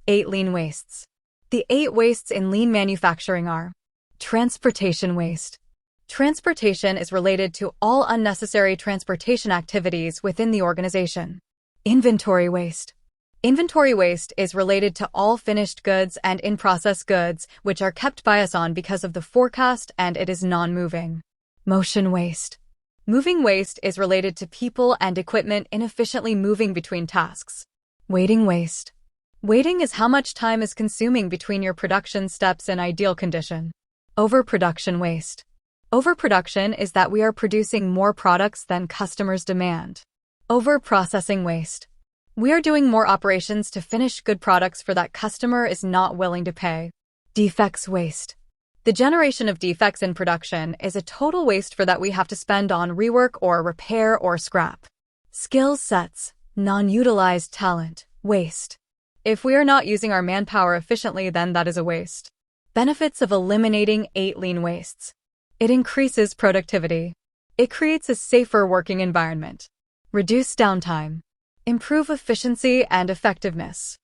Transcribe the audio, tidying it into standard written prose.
8 lean wastes. The 8 wastes in lean manufacturing are: transportation waste. Transportation is related to all unnecessary transportation activities within the organization. Inventory waste. Inventory waste is related to all finished goods and in-process goods which are kept by us on because of the forecast and it is non-moving. Motion waste. Moving waste is related to people and equipment inefficiently moving between tasks. Waiting waste. Waiting is how much time is consuming between your production steps in ideal condition. Overproduction waste. Overproduction is that we are producing more products than customers demand. Overprocessing waste. We are doing more operations to finish good products for that customer is not willing to pay. Defects waste. The generation of defects in production is a total waste for that we have to spend on rework or repair or scrap. Skill sets, non-utilized talent, waste. If we are not using our manpower efficiently, then that is a waste. Benefits of eliminating 8 lean wastes. It increases productivity. It creates a safer working environment. Reduce downtime. Improve efficiency and effectiveness.